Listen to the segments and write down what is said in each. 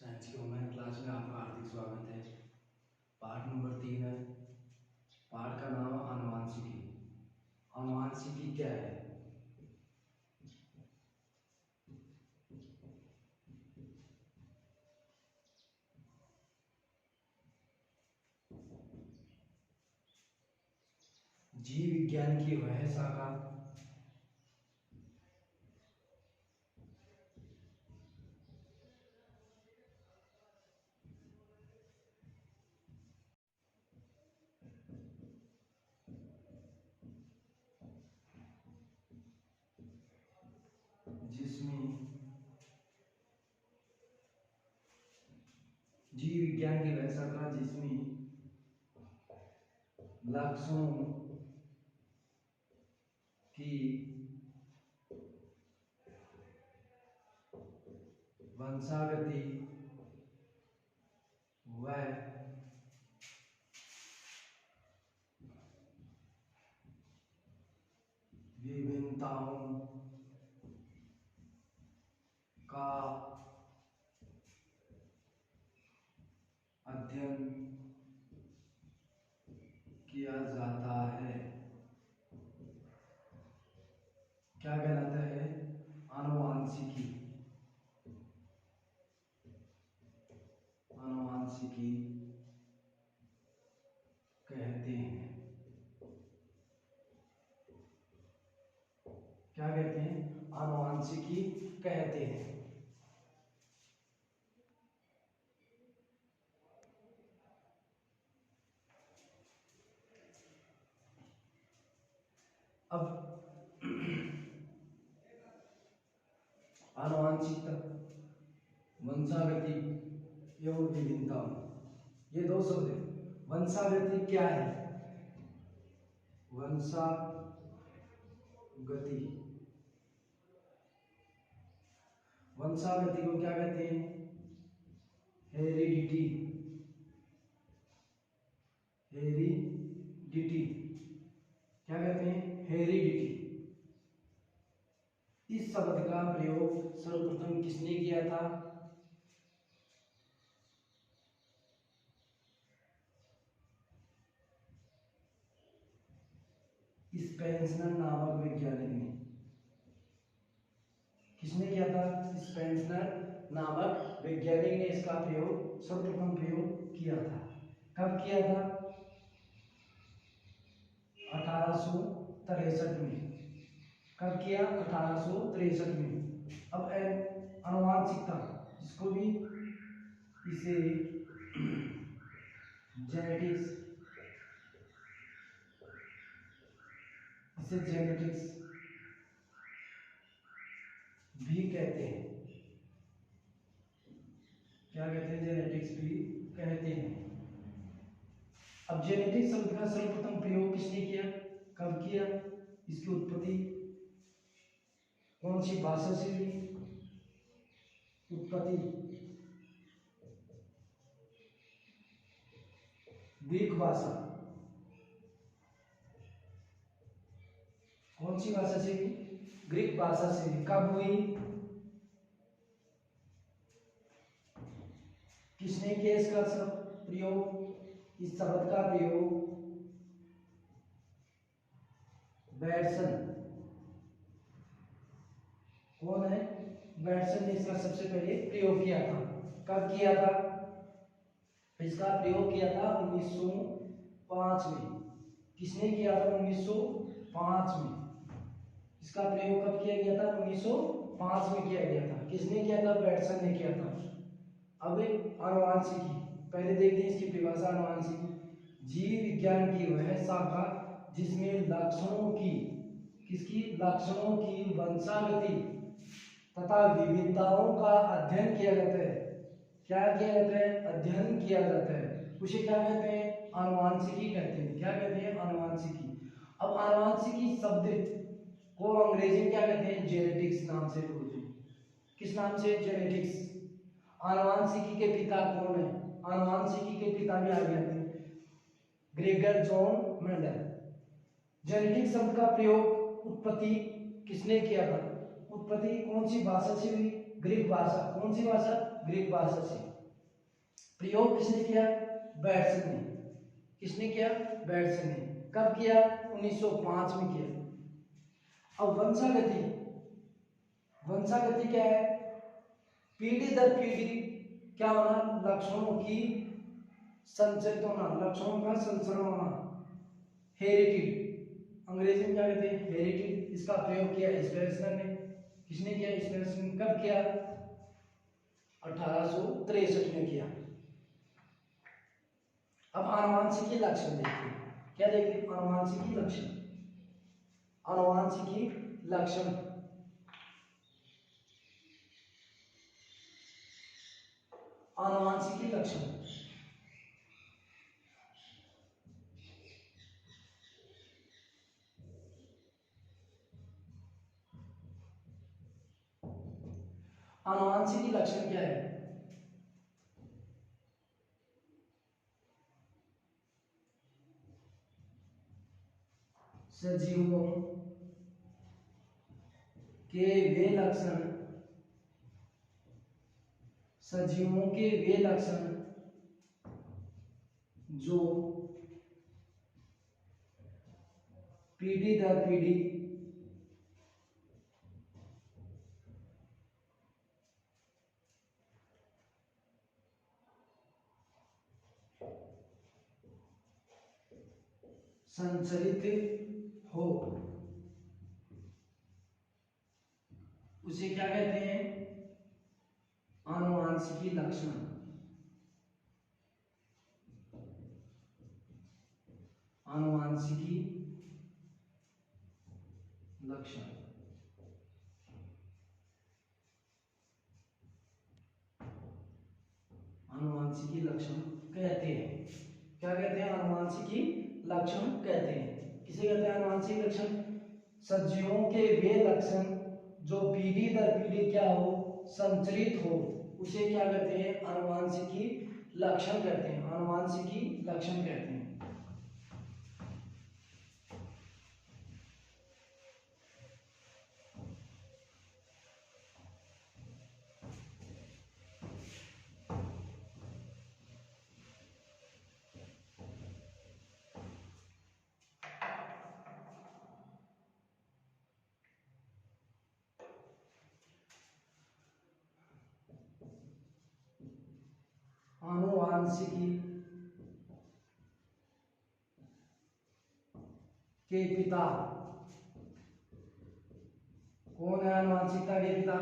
Science की online class में आपका हार्दिक स्वागत है। पाठ नंबर 3 है। पाठ का नाम है आनुवांशिकी। आनुवांशिकी क्या है? जीव विज्ञान की वह शाखा जिसमें जीव विज्ञान की वह शाखा जिसमें लक्षणों की वंशागति व विभिन्नताओं का अध्ययन किया जाता है। क्या कहलाता है? आनुवांशिकी। आनुवांशिकी कहते हैं। क्या कहते हैं? आनुवांशिकी कहते हैं। अब आनुवांशिकता, वंशागति एवं विभिन्नता, ये दो शब्द है। वंशागति क्या है? वंशागति, वंशागति को क्या कहते हैं? हेरिडिटी। हेरिडिटी क्या कहते हैं? हेरिडिटी। इस शब्द का प्रयोग सर्वप्रथम किसने किया था? स्पेंसर नामक वैज्ञानिक ने। किसने किया था? स्पेंसर नामक वैज्ञानिक ने इसका प्रयोग सर्वप्रथम प्रयोग किया था। कब किया था? 1863 में। कब किया? 1863 में। अब आनुवांशिकता, इसको भी इसे जेनेटिक्स, इसे जेनेटिक्स भी कहते हैं। क्या कहते हैं? जेनेटिक्स भी कहते हैं। अब जेनेटिक्स शब्द का सर्वप्रथम प्रयोग किसने किया? कब किया? इसकी उत्पत्ति कौन सी भाषा से हुई? उत्पत्ति ग्रीक भाषा। कौन सी भाषा से हुई? ग्रीक भाषा से हुई। कब हुई? किसने किया इसका प्रयोग? इस शब्द का प्रयोग बैटसन। कौन है? बैटसन ने इसका सबसे पहले प्रयोग किया था। कब किया था? इसका प्रयोग किया था 1905 में। किसने किया था? 1905 में। इसका प्रयोग कब किया गया था? 1905 में किया गया था। किसने किया था? बैटसन ने किया था। अब आनुवांशिकी पहले देखते हैं इसकी परिभाषा। आनुवांशिकी जीव विज्ञान की वह शाखा जिसमें लक्षणों की, किसकी? लक्षणों की वंशागति तथा विभिन्नताओं का अध्ययन किया जाता है। क्या किया जाता है? अध्ययन किया जाता है। उसे क्या कहते हैं? आनुवांशिकी कहते हैं। क्या कहते हैं? आनुवांशिकी। अब आनुवांशिकी शब्द को अंग्रेजी में क्या कहते हैं? जेनेटिक्स नाम से बोलते हैं। किस नाम से? जेनेटिक्स। आनुवांशिकी के पिता कौन है? आनुवांशिकी के पिता भी आ गए थे, ग्रेगर जॉन मेंडल। जेनेटिक्स शब्द का प्रयोग उत्पत्ति किसने किया था? उत्पत्ति कौन सी भाषा से हुई? ग्रीक भाषा। कौन सी भाषा? ग्रीक भाषा से। प्रयोग किसने किया? बैटसन ने। किसने किया? बैटसन ने। कब किया? 1905 में किया। अब वंशागति, वंशागति क्या है? पीढ़ी दर पीढ़ी क्या होना? लक्षणों की संचरित होना, लक्षणों का संचरण होना, हेरिटेड। अंग्रेजी में क्या कहते हैं? हेरिटेड। इसका प्रयोग किया स्पेंसर ने। किसने किया? स्पेंसर ने। कब किया? 1863 में किया। अब आनुवांशिकी लक्षण देखिए। क्या देखिए? आनुवांशिकी लक्षण। आनुवांशिकी लक्षण, आनुवांशिकी लक्षण। आनुवांशिकी लक्षण क्या है? सजीवों के वे लक्षण, सजीवों के वे लक्षण जो पीढ़ी दर पीढ़ी संचरित हो, उसे क्या कहते हैं? आनुवांशिकी लक्षण। आनुवांशिकी लक्षण। आनुवांशिकी लक्षण कहते हैं। क्या कहते हैं? आनुवांशिकी लक्षण कहते हैं। किसे कहते हैं आनुवांशिक लक्षण? सजीवों के वे लक्षण जो पीढ़ी दर पीढ़ी क्या हो? संचरित हो, उसे क्या कहते हैं? आनुवांशिकी लक्षण कहते हैं। आनुवांशिकी लक्षण कहते हैं। आनुवांशिकी के पिता कौन है? आनुवांशिकता के पिता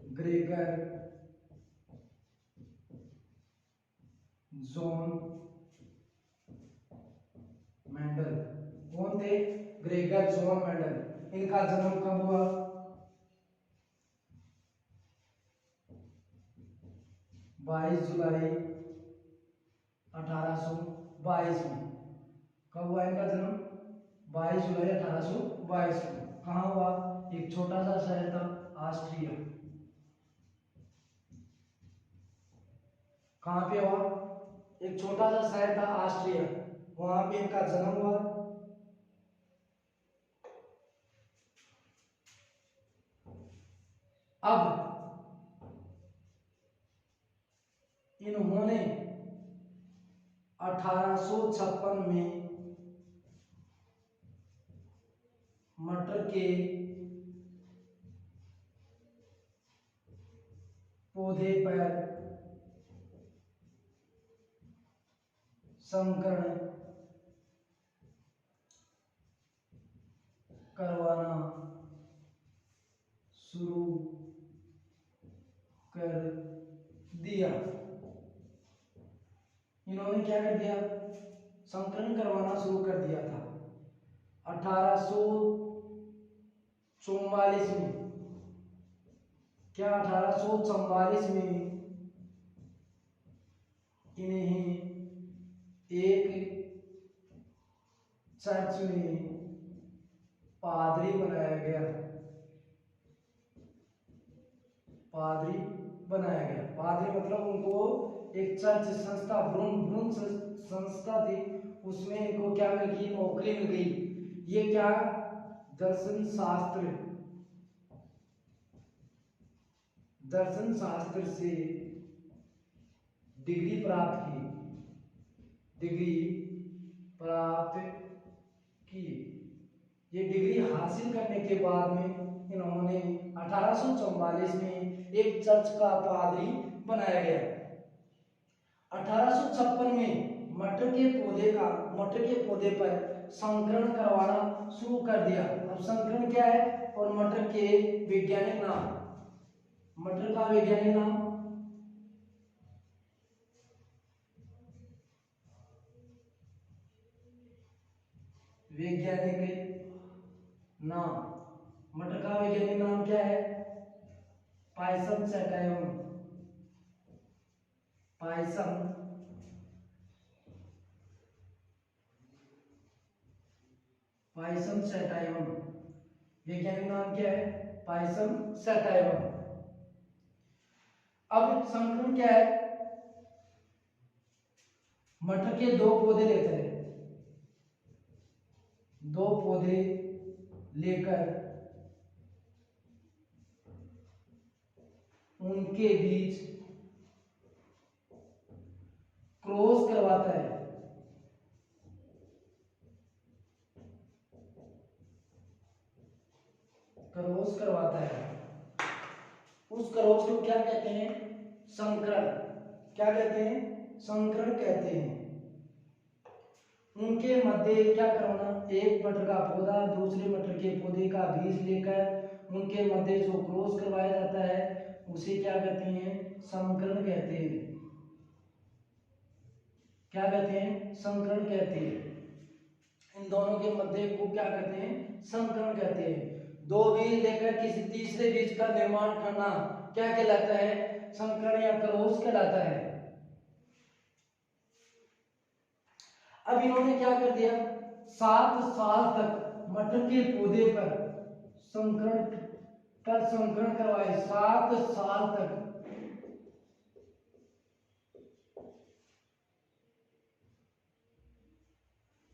ग्रेगर जॉन मेंडल। कौन थे? Gregor John Mendel. इनका जन्म कब हुआ? 22 जुलाई 1822 में। कब हुआ इनका जन्म? 22 जुलाई 1822 में। कहाँ हुआ? एक छोटा सा शहर था ऑस्ट्रिया। कहाँ पे हुआ? एक छोटा सा शहर था ऑस्ट्रिया, वहां पे इनका जन्म हुआ। अब इन्होंने 1856 में मटर के पौधे पर संकरण करवाना शुरू कर दिया। इन्होंने क्या कर दिया? संकलन करवाना शुरू कर दिया था 1844 में। क्या 1844 में इन्हें एक चर्च में पादरी बनाया गया। पादरी बनाया गया। पादरी मतलब उनको एक चर्च संस्था, ब्रून संस्था थी, उसमें इनको क्या मिल गई? नौकरी मिल गई। ये क्या? दर्शन शास्त्र, दर्शन शास्त्र से डिग्री प्राप्त की, डिग्री प्राप्त की। ये डिग्री हासिल करने के बाद में इन्होंने 1844 में एक चर्च का पादरी बनाया गया। 1856 में मटर के पौधे पर संकरण करवाना शुरू कर दिया। अब संकरण क्या है और मटर के वैज्ञानिक नाम, मटर का वैज्ञानिक नाम मटर का वैज्ञानिक नाम क्या है? पायसम सैटाइवम, पायसम सैटाइवम। वैज्ञानिक नाम क्या है? पायसम सैटाइवम। अब संकरण क्या है? मटर के दो पौधे लेते हैं, दो पौधे लेकर उनके बीच क्रॉस करवाता है, क्रॉस करवाता है। उस क्रॉस को क्या कहते हैं? संकरण। क्या कहते हैं? संकरण कहते हैं। उनके मध्य क्या करवाना? एक मटर का पौधा दूसरे मटर के पौधे का बीज लेकर उनके मध्य जो क्रॉस करवाया जाता है उसे क्या कहते हैं? संकरण कहते हैं। क्या कहते हैं? संकरण कहते हैं। इन दोनों के मध्य को क्या कहते हैं? संकरण कहते हैं। दो बीज लेकर किसी तीसरे बीज का निर्माण करना क्या कहलाता है? संकरण या क्रॉस कहलाता है। अब इन्होंने क्या कर दिया? 7 साल तक मटर के पौधे पर संकरण करवाए। 7 साल तक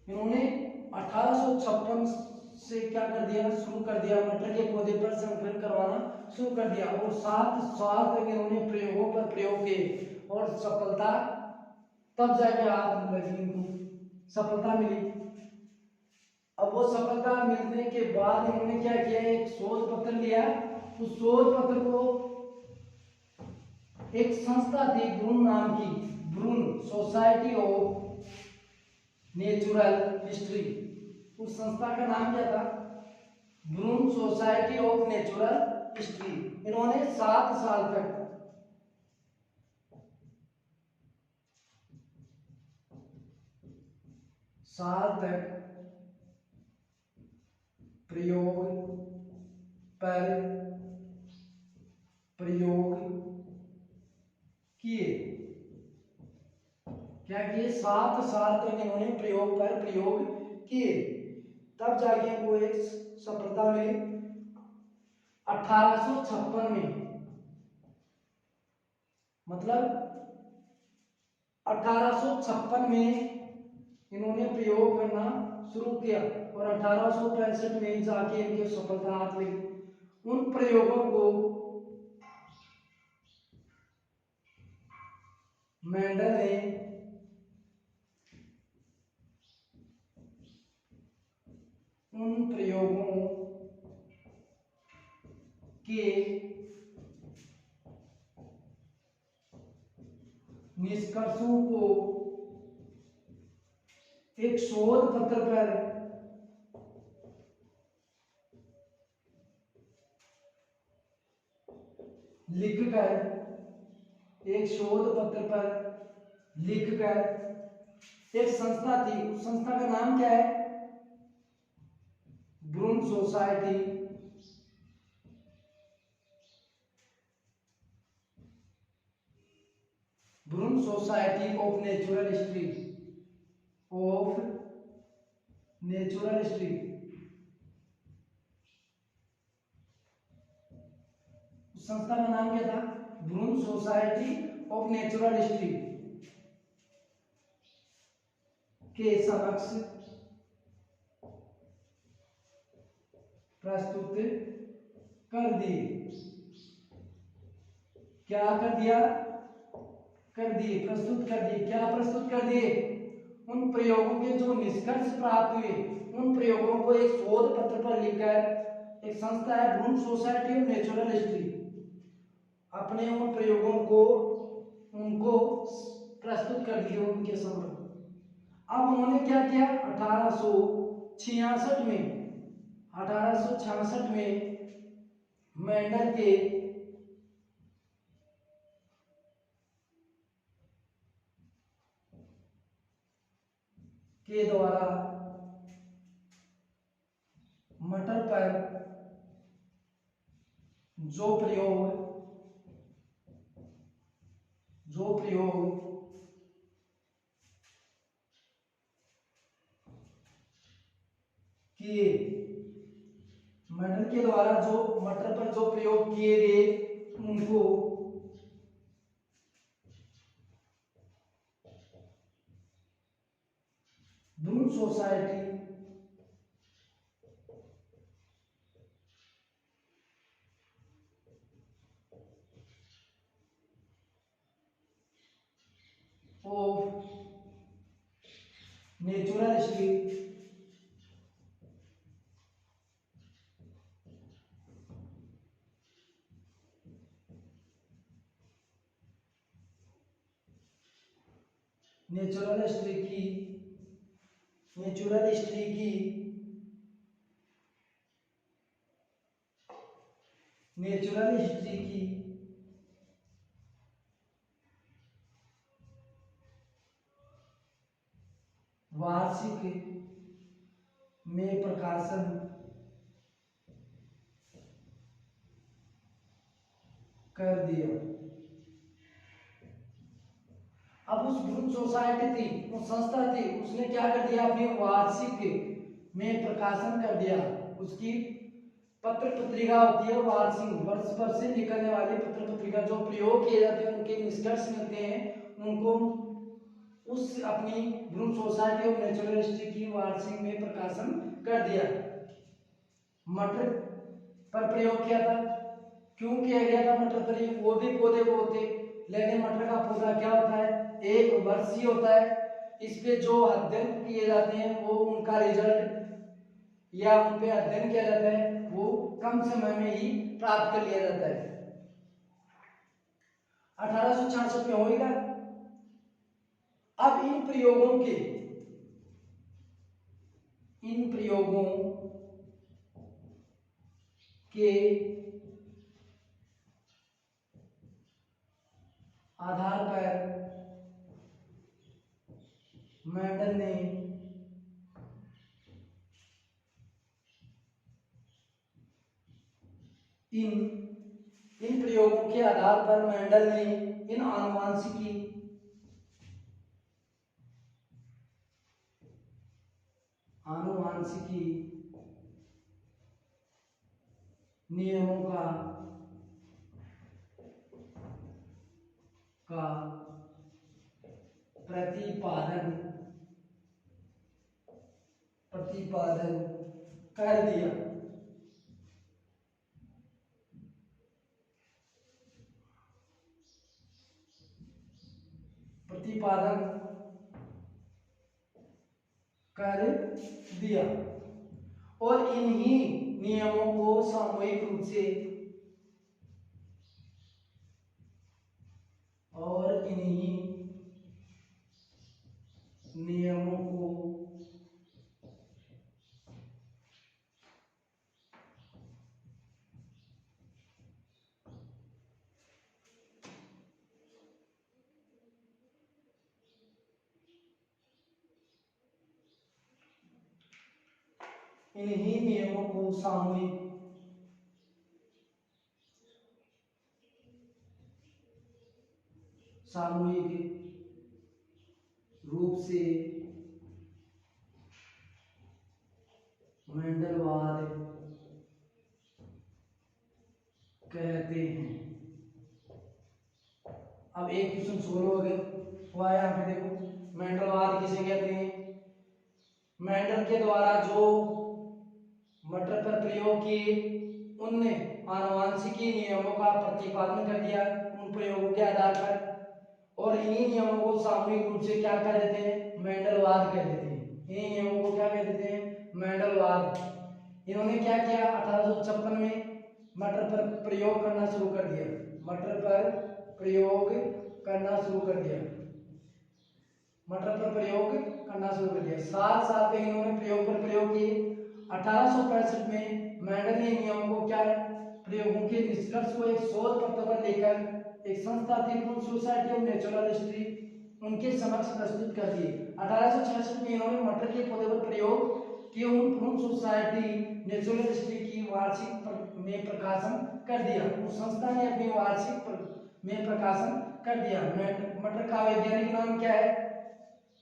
इन्होंने 1856 से क्या कर दिया? शुरू कर दिया, मटर के पौधे पर संकरण करवाना शुरू कर दिया और 7 साल तक इन्होंने प्रयोगों पर प्रयोग किए और सफलता तब जाके हाथ लगी, इनको सफलता मिली। अब वो सफलता मिलने के बाद इन्होंने क्या किया? एक शोध पत्र लिया। उस शोध पत्र को एक संस्था थी ब्रून नाम की, ब्रून सोसाइटी ऑफ नेचुरल हिस्ट्री, उस संस्था का नाम क्या था? Brunn society of natural history. इन्होंने 7 साल तक प्रयोग पर प्रयोग किए। क्या किए? 7 साल तक इन्होंने प्रयोग पर प्रयोग किए, तब जाके इनको एक सफलता मिली। 1856 में, मतलब 1856 में इन्होंने प्रयोग करना शुरू किया और 1865 में जाके इनके सफलता हाथ लगी। उन प्रयोगों को मेंडल ने उन प्रयोगों के निष्कर्षों को एक शोध पत्र पर लिखकर, एक शोध पत्र पर लिखकर एक संस्था थी, उस संस्था का नाम क्या है? Brunn society Brunn society of natural history, of natural history. उस संस्था का नाम क्या था? Brunn society of natural history के समक्ष प्रस्तुत कर दिए। क्या कर दिया? कर दिए, प्रस्तुत कर दिए। क्या प्रस्तुत कर दिए? उन प्रयोगों के जो निष्कर्ष प्राप्त हुए, उन प्रयोगों को एक शोध पत्र पर लिखकर एक संस्था है Brunn society of natural history, अपने उन प्रयोगों को उनको प्रस्तुत कर दिए उनके समक्ष। अब उन्होंने क्या किया? 1866 में मेंडल के द्वारा मटर पर जो प्रयोग किए, मेंडल के द्वारा जो मटर पर जो प्रयोग किए गए उनको Brunn society of natural history natural history की वार्षिक में प्रकाशन कर दिया। अब उस ग्रुप सोसाइटी थी, वो संस्था थी, उसने क्या कर दिया? अपनी वार्षिक में प्रकाशन कर दिया। उसकी पत्र पत्रिका होती है वार्षिक, वर्ष भर से निकलने वाली पत्र पत्रिका, जो प्रयोग किए जाते हैं उनके निष्कर्ष मिलते हैं, उनको उस अपनी Brunn society of natural history की वार्षिक में प्रकाशन कर दिया। मटर पर प्रयोग किया था। क्यों किया गया था मटर पर? वो भी पौधे बहुत थे, लेकिन मटर का पौधा क्या होता है? एक वर्षीय होता है। इस पे जो अध्ययन किए जाते हैं वो उनका रिजल्ट या उन पे अध्ययन किया जाता है वो कम समय में ही प्राप्त कर लिया जाता है। 1866 में होगा। अब इन प्रयोगों के आधार पर मेंडल ने इन प्रयोगों के आधार पर मेंडल ने इन आनुवांशिकी नियमों का प्रतिपादन कर दिया। प्रतिपादन कर दिया और इन्हीं नियमों को सामूहिक रूप से इन्हीं नियमों को सामूहिक रूप से मेंडलवाद कहते हैं। अब एक क्वेश्चन सोल्व हो गया हुआ है यहाँ पे देखो, मेंडलवाद किसे कहते हैं? मेंडल के द्वारा जो मटर पर प्रयोग किए उनने आनुवांशिकी नियमों का प्रतिपादन कर दिया उन प्रयोगों के आधार पर, और इन्हीं नियमों को सामूहिक रूप से क्या कह देते हैं, मेंडलवाद कह देते हैं। इन्हीं नियमों को क्या कह देते हैं, मेंडलवाद। इन्होंने क्या किया, 1856 में मटर पर प्रयोग करना शुरू कर दिया, मटर पर प्रयोग करना शुरू कर दिया, मटर पर प्रयोग करना शुरू कर दिया। 7 साल तक इन्होंने प्रयोग पर प्रयोग किए। 1865 में मेंडल ने नियमों को क्या, प्रयोगों के निष्कर्ष को एक शोध पत्र पर लेकर एक संस्था थी fruit society of natural history उनके समक्ष प्रस्तुत कर दिए। 1866 में इन्होंने मटर के पौधे पर प्रयोग किए, उन फ्रूट सोसाइटी नेचुरल हिस्ट्री की वार्षिक में प्रकाशन कर दिया। उस संस्था ने अपनी वार्षिक में प्रकाशन कर दिया। मटर का वैज्ञानिक नाम क्या है,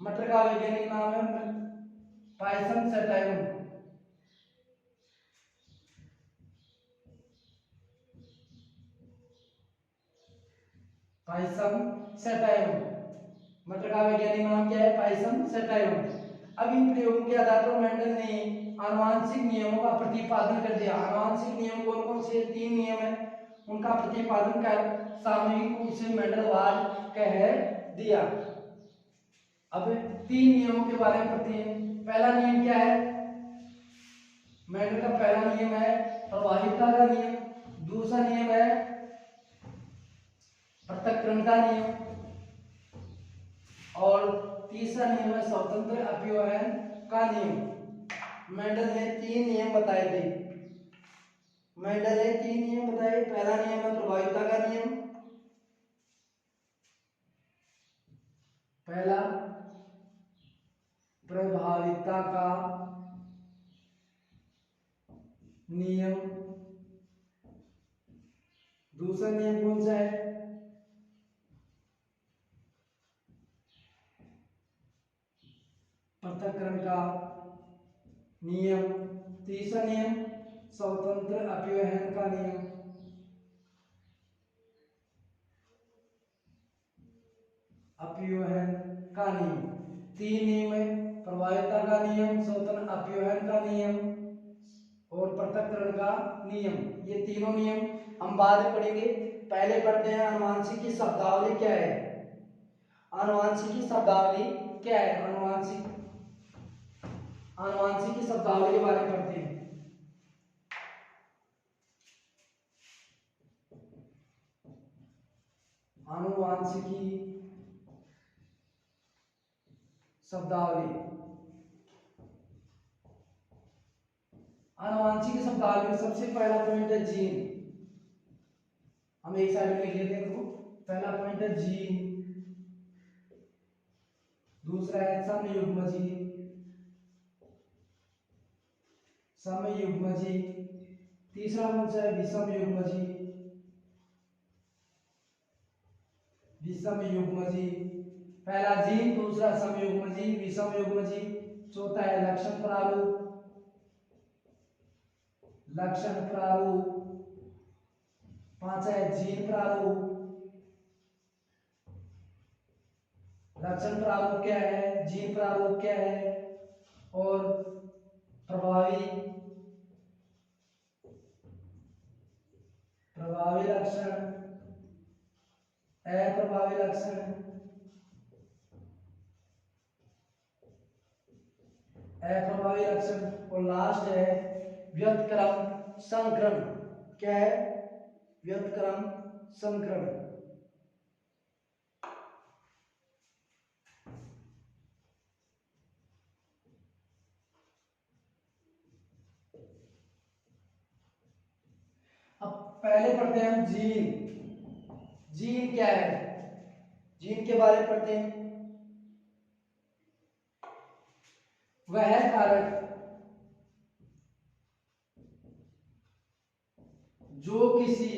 मटर का वैज्ञानिक नाम है पायसम सटाइवम। पायसम सटाइवम, मटर का वैज्ञानिक नाम क्या है, पायसम सटाइवम। अब इन प्रयोगों के आधार पर मेंडल ने आनुवांशिक नियमों का प्रतिपादन कर दिया। आनुवांशिक नियम कौन कौन से, 3 नियम है, उनका प्रतिपादन कर सामूहिक रूप से मेंडलवाद कह दिया। अब 3 नियमों के बारे में पढ़ते हैं। पहला नियम क्या है, मेंडल का पहला नियम है प्रवाहिता का नियम, दूसरा नियम है पृथक्करण का नियम और तीसरा नियम है स्वतंत्र अपव्यवहन का नियम। मेंडल ने 3 नियम बताए थे, मेंडल ने 3 नियम बताए। पहला नियम है प्रभाविता का नियम, पहला प्रभाविता का नियम, दूसरा नियम कौन सा है, पृथक्करण का नियम, तीसरा नियम स्वतंत्र अपव्यवहन का नियम। अपव्यवहन का नियम 3 नियम है, प्रभाविता का नियम, स्वतंत्र अपव्यवहन का नियम और पृथक्करण का नियम। ये तीनों नियम हम बाद में पढ़ेंगे। पहले पढ़ते हैं आनुवांशिक की शब्दावली क्या है। आनुवांशिक की शब्दावली क्या है, आनुवांशिक की शब्दावली के बारे में पढ़ते हैं। आनुवांशिकी शब्दावली, आनुवांशिक शब्दावली में सबसे पहला पॉइंट है जीन। हम एक साइड में लिख लेते हैं, पहला पॉइंट है जीन, दूसरा है समयुग्मजीन, समयुग्मजीन, तीसरा कौन सा है, विषमयुग्मजीन, विषमयुग्मजीन। पहला जीन, दूसरा समयुग्मजीन, विषमयुग्मजीन, चौथा है लक्षण प्रारूप, लक्षण प्रारूप, पांचवा है जीन प्रारूप। लक्षण प्रारूप क्या है, जीन प्रारूप क्या है और प्रभावी लक्षण, अप्रभावी लक्षण, अप्रभावी लक्षण और लास्ट है व्युत्क्रम संक्रमण। क्या है, व्युत्क्रम संक्रमण। अब पहले पढ़ते हैं हम जीन। जीन क्या है, जीन के बारे में पढ़ते हैं। वह कारक जो किसी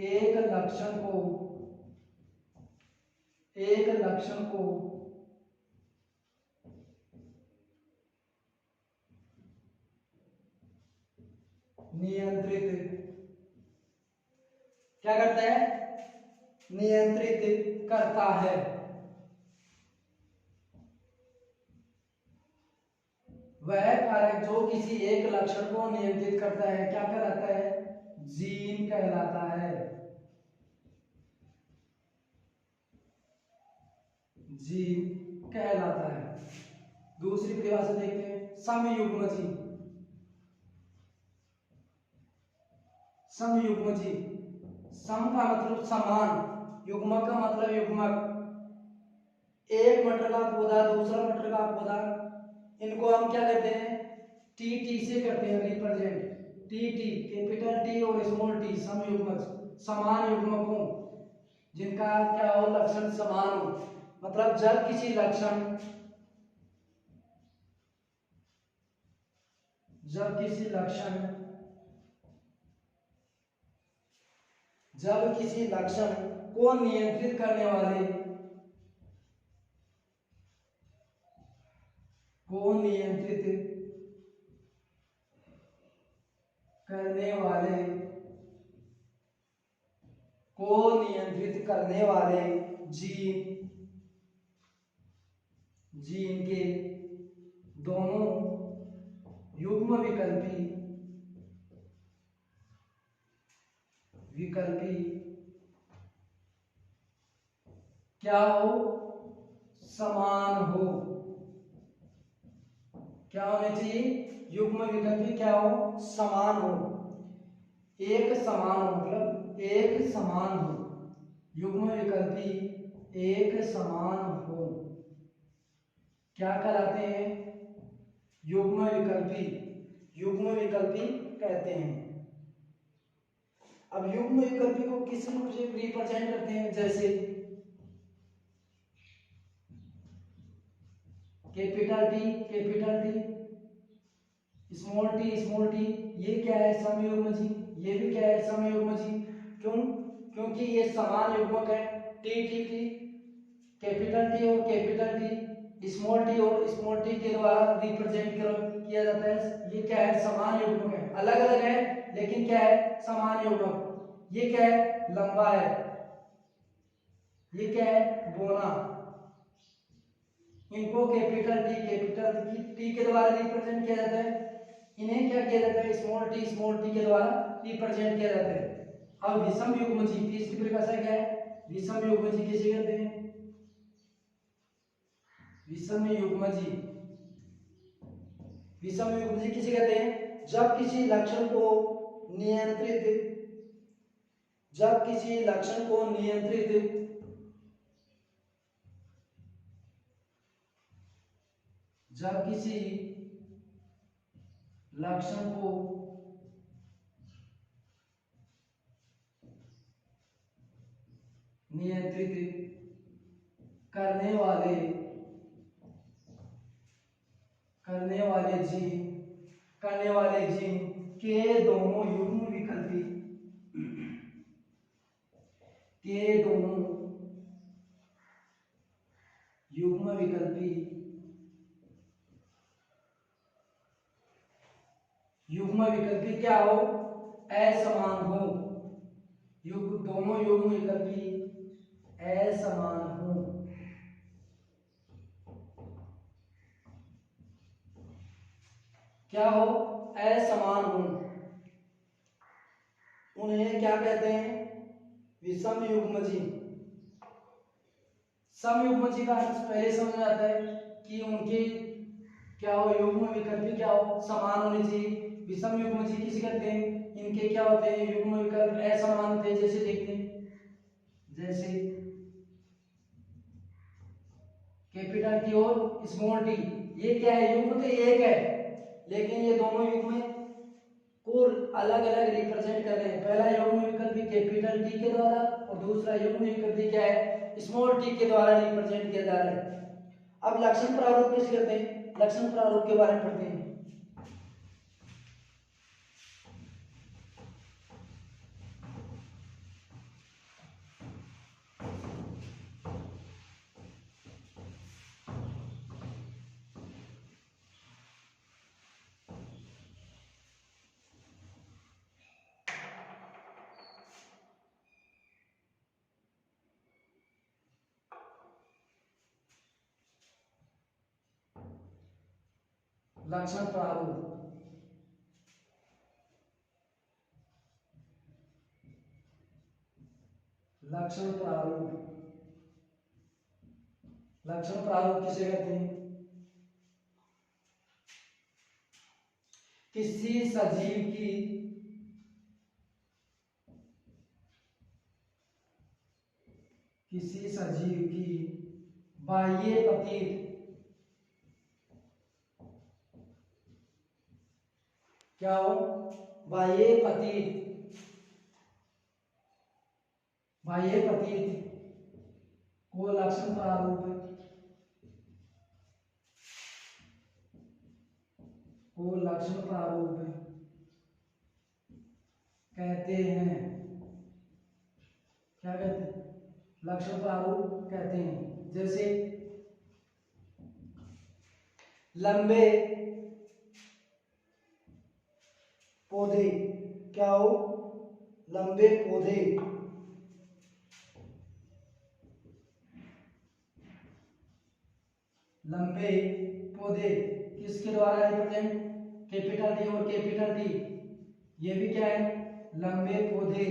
एक लक्षण को नियंत्रित क्या करता है, नियंत्रित करता है। वह कारक जो किसी एक लक्षण को नियंत्रित करता है क्या कहलाता है, जीन कहलाता है। जीन कहलाता है। दूसरी परिभाषा देखते हैं, समयुग्मजी। समयुग्मजी, सम का मतलब समान, युग्मक का मतलब युग्मक। एक मटर का पौधा दूसरा मटर का पौधा, इनको हम क्या करते हैं, टी टी से करते हैं represent. T T, capital T और स्मॉल टी, समयुग्मक, समान युग्मकों जिनका क्या हो, लक्षण समान हो। मतलब जब किसी लक्षण, जब किसी लक्षण को नियंत्रित करने वाले, को नियंत्रित करने वाले जीन के दोनों युग्म विकल्पी क्या हो, समान हो। क्या होने चाहिए, युग्म विकल्पी क्या हो, समान हो। एक समान हो मतलब एक समान हो, युग्म विकल्पी एक समान हो, क्या कहलाते हैं, युग्म विकल्पी। युग्म विकल्पी कहते हैं। अब युग्म विकल्पी को किस रूप से रिप्रेजेंट करते हैं, जैसे कैपिटल टी, स्मॉल टी, ये क्या है, समयुग्मजी। ये भी क्या है, समयुग्मजी। क्यों, क्योंकि ये समान युग्मक है। टी, कैपिटल टी और कैपिटल टी, स्मॉल टी और स्मॉल टी के द्वारा रिप्रेजेंट किया जाता है। ये क्या है, समान युग्मक है। अलग अलग है लेकिन क्या है, समान युग्मक। ये क्या है, लंबा है। ये क्या है, बोना। इनको कैपिटल टी के द्वारा रिप्रेजेंट किया जाता है। इन्हें क्या किया जाता है, स्मॉल टी के द्वारा रिप्रेजेंट किया जाता है। अब विषम युग्मजी, तीसरी परिभाषा क्या है, विषम युग्मजी किसे कहते हैं, विषम युग्मजी किसे कहते हैं, जब किसी लक्षण को नियंत्रित जब किसी लक्षण को नियंत्रित करने वाले जीन के दोनों युग्म विकल्पी क्या हो, असमान हो। दोनों युग्म विकल्पी असमान हो। क्या हो, असमान हो, उन्हें क्या कहते हैं, विषम युग्मजी। समयुग्मजी का अर्थ पहले समझ में आता है कि उनके क्या हो, युग्म विकल्प क्या हो, समान होने चाहिए। विषम युग्मजी किसे कहते हैं, इनके क्या होते हैं, युग्म विकल्प असमान होते हैं। जैसे देखते हैं, जैसे कैपिटल टी और स्मॉल टी, ये क्या है, युग्म तो एक है लेकिन ये दोनों युग्म को अलग अलग रिप्रेजेंट कर रहे हैं। पहला युग्म विकल्प कैपिटल टी के द्वारा और दूसरा युग्म विकल्प क्या है, स्मॉल टी के द्वारा रिप्रेजेंट किया जा रहा है। अब लक्षण प्रारूप कैसे करते हैं, लक्षण प्रारूप के बारे में पढ़ते हैं। लक्षण प्रारूप, लक्षण प्रारूप। लक्षण प्रारूप किसे कहते हैं? किसी सजीव की बाह्य प्रतीत क्या हो? बाह्य प्रतीत को लक्षण प्रारूप कहते हैं। क्या कहते हैं? लक्षण प्रारूप कहते हैं। जैसे लंबे पौधे, क्या हो? लंबे पौधे किसके द्वारा रिप्रेजेंट? कैपिटल डी और कैपिटल टी, ये भी क्या है? लंबे पौधे।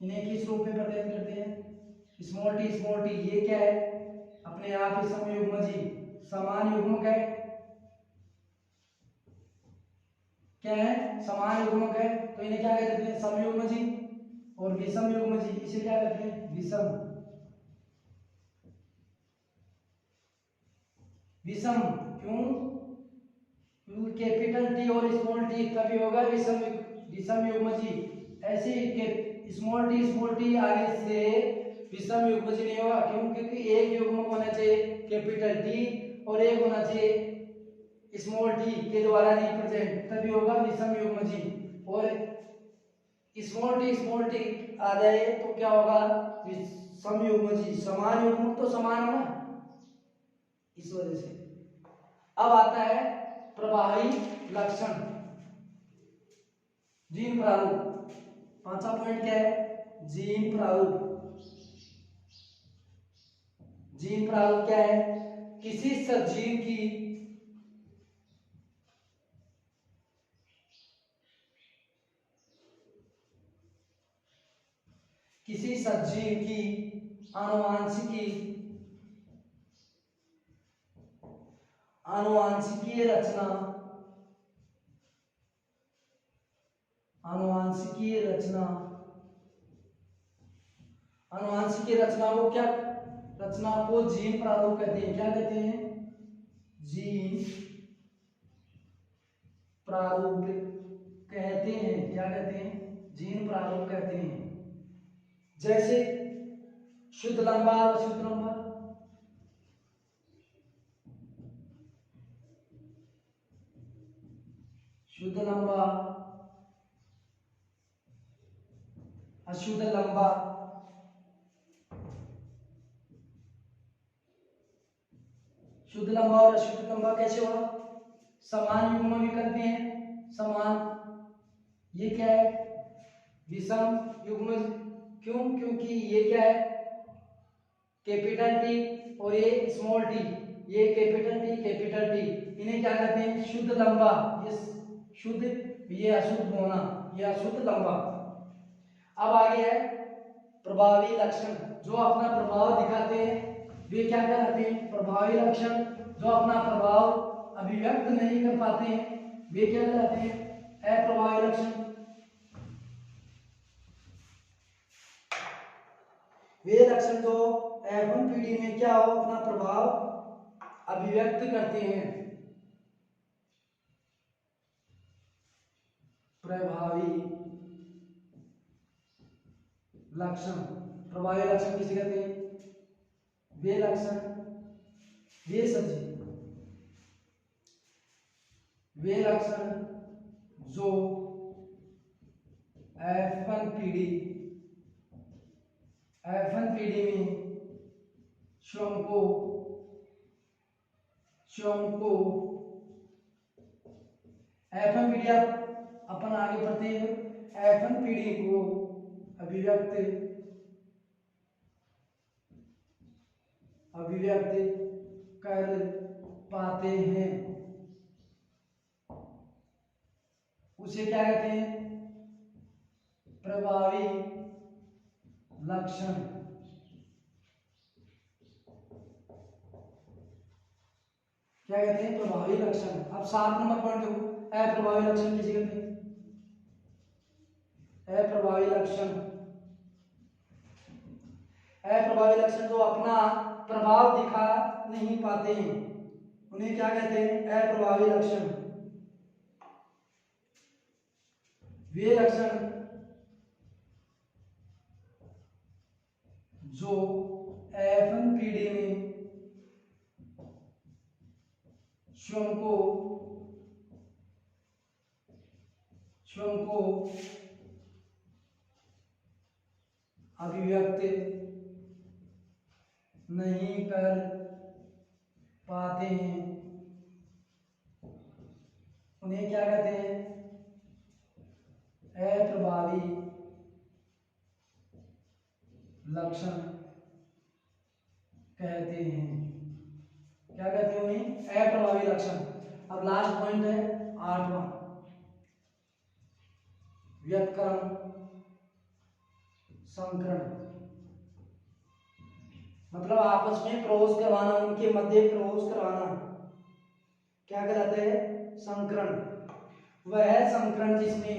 इन्हें किस रूप में रिप्रेजेंट करते हैं? Small T. ये क्या है? अपने आप ही समयुग्मजी, समान युग्मक है। क्या है? समान युग्मक है, तो इन्हें क्या कहते हैं? समयुग्मजी। और विषम युग्मजी, इसे क्या कहते हैं? विषम। क्यों? क्योंकि कैपिटल टी और स्मॉल टी तभी होगा विषम युग्मजी। ऐसे स्मॉल टी आगे से विषम युग्मजी नहीं होगा। क्यों? क्योंकि एक युग्मक होना चाहिए कैपिटल टी और एक होना चाहिए स्मॉल टी के द्वारा रिप्रेजेंट, तभी होगा विषम युग्मजी। और स्मॉल टी आ जाए तो क्या होगा? विषम युग्मजी। समान युग्मक तो समान है ना, इस वजह से। अब आता है प्रभावी लक्षण, जीन प्रारूप। पांचवा पॉइंट क्या है? जीन प्रारूप। जीन प्रारूप क्या है? किसी सजीव की आनुवांशिकीय रचना को क्या? रचना को जीन प्रारूप कहते हैं। क्या कहते हैं? जीन प्रारूप कहते हैं। क्या कहते हैं? जीन प्रारूप कहते हैं। जैसे शुद्ध लंबा और अशुद्ध लंबा। शुद्ध लंबा, अशुद्ध लंबा। शुद्ध लंबा और अशुद्ध लंबा कैसे होगा? समान युग्म भी करते हैं, समान। ये क्या है? विषम युग्म। क्यों? क्योंकि ये क्या है? कैपिटल टी और ये स्मॉल टी। ये कैपिटल टी, इन्हें क्या कहते हैं? शुद्ध लंबा। ये शुद्ध, ये अशुद्ध होना, ये अशुद्ध लंबा। अब आगे है प्रभावी लक्षण, जो अपना प्रभाव दिखाते हैं वे क्या कहलाते हैं? प्रभावी लक्षण। जो अपना प्रभाव अभिव्यक्त नहीं कर पाते हैं वे क्या कहलाते हैं? अप्रभावी लक्षण। वे लक्षण जो F1 पीढ़ी में क्या हो? अपना प्रभाव अभिव्यक्त करते हैं। प्रभावी लक्षण। प्रभावी लक्षण किसे कहते हैं? वे लक्षण, वे लक्षण जो F1 पीढ़ी में स्वयं को F1 पीढ़ी, अपन आगे बढ़ते हैं। F1 पीढ़ी को अभिव्यक्त कर पाते हैं, उसे क्या कहते हैं? प्रभावी लक्षण क्या कहते हैं? प्रभावी लक्षण। अब 7 नंबर पॉइंट देखो, अप्रभावी लक्षण किसे कहते हैं? अप्रभावी लक्षण, अप्रभावी लक्षण जो अपना प्रभाव दिखा नहीं पाते हैं उन्हें क्या कहते हैं? अप्रभावी लक्षण। वे लक्षण जो F1PD में स्वयं को अभिव्यक्त नहीं कर पाते हैं उन्हें क्या कहते हैं? अप्रभावी लक्षण कहते हैं। क्या कहते हैं उन्हें? अप्रभावी लक्षण। अब लास्ट पॉइंट है 8वां, व्युत्क्रम संकरण। मतलब आपस में क्रॉस करवाना, उनके मध्य क्रॉस करवाना क्या कहलाता है? संकरण। वह संकरण जिसमें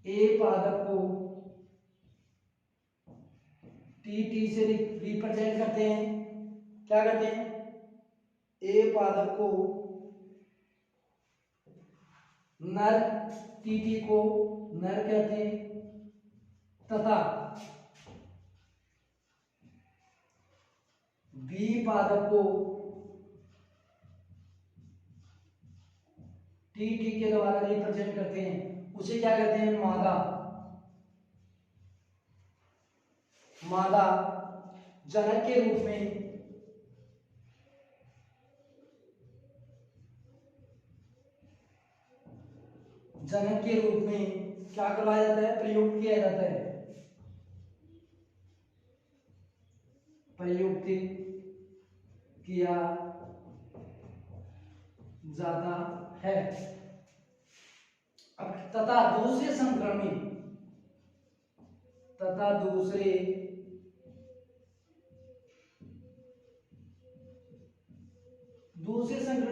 ए पादप को टी से रिप्रेजेंट करते हैं। क्या करते हैं? ए पादप को नर, टी को नर कहते हैं तथा बी पादप को टी के द्वारा रिप्रेजेंट करते हैं, उसे क्या कहते हैं? मादा। मादा जनक के रूप में क्या करवाया जाता है? प्रयुक्त किया जाता है, प्रयुक्त किया जाता है। अब तथा दूसरे संक्रमण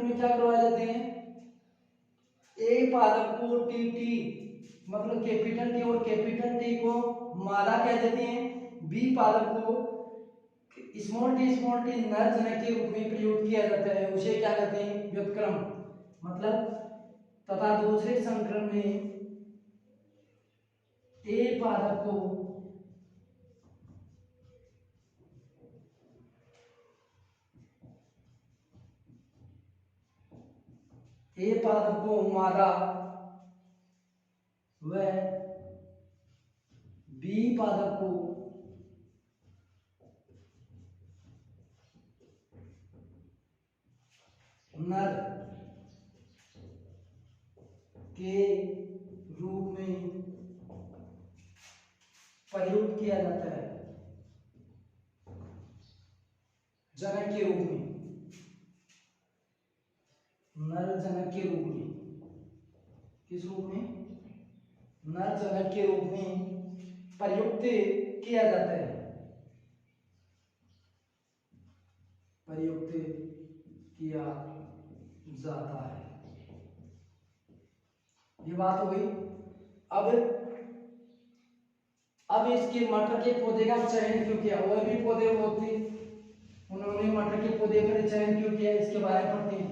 में क्या करवाए जाते हैं? ए पादप को टी मतलब कैपिटल टी और कैपिटल टी को मादा कह देते हैं। बी पादप को स्मॉल टी नर जनक के रूप में प्रयोग किया जाता है, उसे क्या कहते हैं? व्युत्क्रम। मतलब तथा दूसरे संक्रमण में ए पादप को मादा व बी पादप को नर के रूप में प्रयुक्त किया जाता है, जनक के रूप में, नर जनक के रूप में। किस रूप में? नर जनक के रूप में प्रयुक्त किया जाता है, प्रयुक्त किया जाता है। ये बात हो गई। अब इसके मटर के पौधे का चयन क्यों किया? और भी पौधे होते, उन्होंने मटर के पौधे का चयन क्यों किया? इसके बारे में पढ़ते हैं।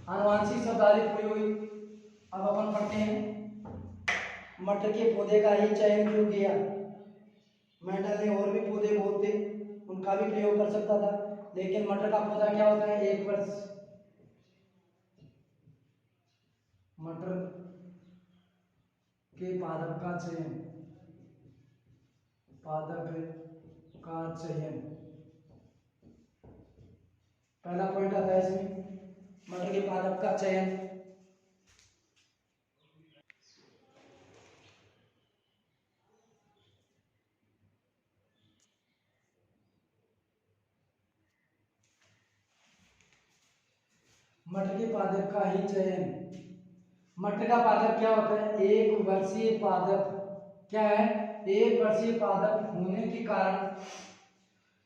आनुवांशिक शब्दावली पूरी हुई। अब अपन पढ़ते हैं मटर के पौधे का ही चयन क्यों किया? मेंडल ने और भी पौधे बहुत थे, उनका भी प्रयोग कर सकता था, लेकिन मटर का पौधा क्या होता है? 1 वर्ष। मटर के पादप का चयन पहला पॉइंट आता है इसमें। मटर के पादप का चयन। मटर के पादप का ही चयन। मटर का पादप क्या होता है? एक वर्षीय पादप। क्या है? एक वर्षीय पादप होने के कारण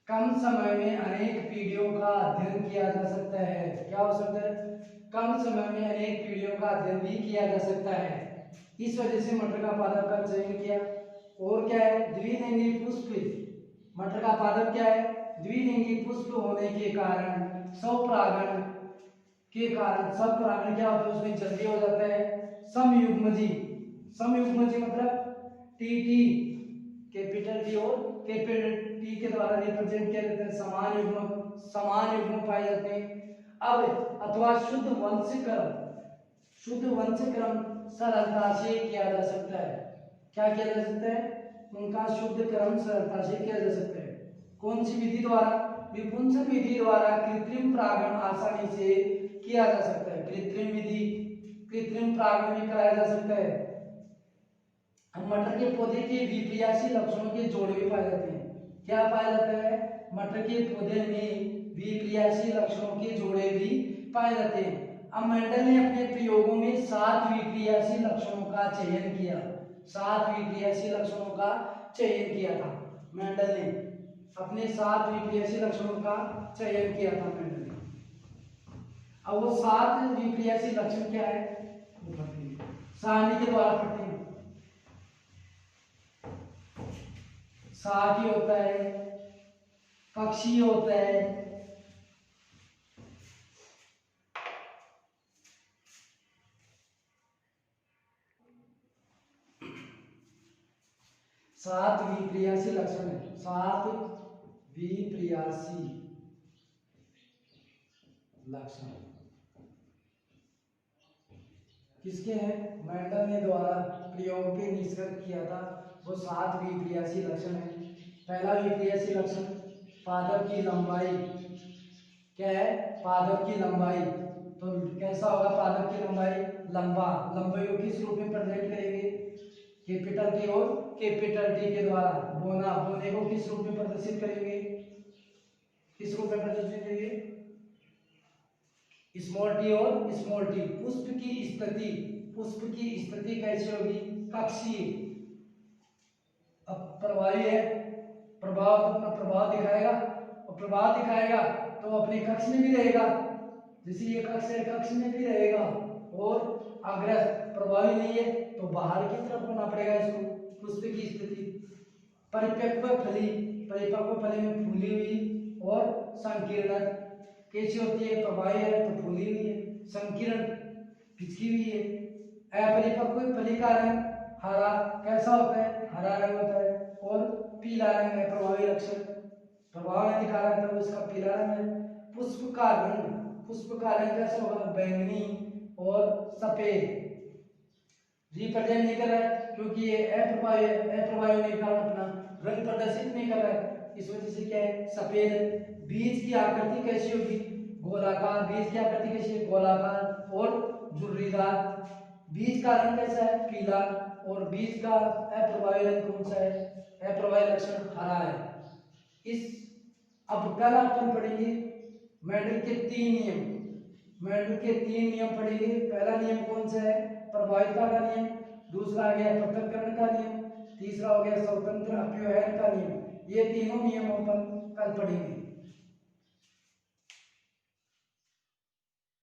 कम समय में अनेक पीढ़ियों का अध्ययन किया जा सकता है। क्या हो सकता है? कम समय में अनेक पीढ़ियों का अध्ययन भी किया जा सकता है। इस वजह से मटर का पादप का चयन किया। और क्या है? द्विलिंगी पुष्प। मटर का पादप क्या है? द्विलिंगी पुष्प होने के कारण स्वपरागण के कारण, स्वपरागण क्या होता है उसमें जल्दी हो जाता है। समयुग्मजी। समयुग्मजी मतलब टीटी, कैपिटल टी और कैपिटल टी के द्वारा रिप्रेजेंट किया जाता है। समान युग्मक, समान युग्मक पाए जाते हैं। अब अथवा शुद्ध वंशक्रम, शुद्ध वंशक्रम सरलता से किया जा सकता है। क्या किया जा सकता है? उनका शुद्ध क्रम सरलता से किया जा सकता है। कौन सी विधि द्वारा? विपुंसक विधि द्वारा कृत्रिम परागण आसानी से किया जा सकता है। कृत्रिम विधि, कृत्रिम परागण भी कराया जा सकता है। मटर के पौधे के विप्रियासी लक्षणों के जोड़े भी पाए जाते हैं। क्या पाया जाता है? मटर के पौधे में विप्रियासी लक्षणों के जोड़े भी पाए जाते हैं। अब मेंडल ने अपने प्रयोगों में 7 विप्रियासी लक्षणों का चयन किया। 7 विप्रियासी लक्षणों का चयन किया था मेंडल ने। अपने 7 विप्रियासी लक्षणों का चयन किया था मेंडल ने। अब वो 7 विप्रियासी लक्षण क्या है? सारणी के द्वारा पढ़ते हैं। साकी होता है, कक्षीय होता है, सात विप्रियासी लक्षण है। 7 विप्रियासी लक्षण किसके हैं? मेंडल ने द्वारा प्रयोग के निष्कर्ष किया था। वो 7 विप्रियासी लक्षण है। पहला विप्रियासी लक्षण पादप की लंबाई। क्या है? पादप की लंबाई। तो कैसा होगा पादप की लंबाई? लंबा। लंबाई को किस रूप में प्रेजेंट करेंगे? कैपिटल टी और कैपिटल टी के द्वारा। बोना, बोने को किस रूप में प्रदर्शित करेंगे? किस रूप में प्रदर्शित करेंगे? स्मॉल टी और स्मॉल टी। पुष्प की स्थिति, पुष्प की स्थिति कैसी होगी? कक्षीय। अब प्रभावी है, प्रभाव तो अपना प्रभाव दिखाएगा, और प्रभाव दिखाएगा तो अपने कक्ष में भी रहेगा। जैसे ये कक्ष है, कक्ष में भी रहेगा। और अग्र प्रभावी नहीं है तो बाहर की तरफ होना पड़ेगा इसको। पुष्प की स्थिति। परिपक्व फली, परिपक्व फली में फूली हुई और संकीर्ण कैसी होती है? प्रभावी है तो फूली हुई है, संकीर्ण पिचकी हुई है। अपरिपक्व फली का रंग हरा कैसा होता है? हरा रंग होता है। और पीला रंग है प्रभावी लक्षण। प्रभाव में दिखा रहा था वो इसका पीला रंग है। पुष्प का रंग, पुष्प का रंग कैसा होगा? बैंगनी और सफेद। रिप्रेजेंट नहीं कर रहा है क्योंकि ये अप्रभावी है, अप्रभावी होने के कारण अपना रंग प्रदर्शित नहीं कर रहा है, इस वजह से क्या है? सफेद है। बीज की आकृति कैसी होगी? गोलाकार। बीज की आकृति कैसी है? गोलाकार और झुर्रीदार। बीज का रंग कैसा है? पीला। और बीज का अप्रभावी रंग कौन सा है? अप्रभावी लक्षण हरा है। इस अब कल अपन पढ़ेंगे मेंडल के 3 नियम। मेंडल के 3 नियम पढ़ेंगे। पहला नियम कौन सा है? प्रभाविता का नियम। दूसरा आ गया पृथक्करण का नियम। तीसरा हो गया स्वतंत्र अपव्यवहार का नियम। ये तीनों नियम अपन कल पढ़ेंगे।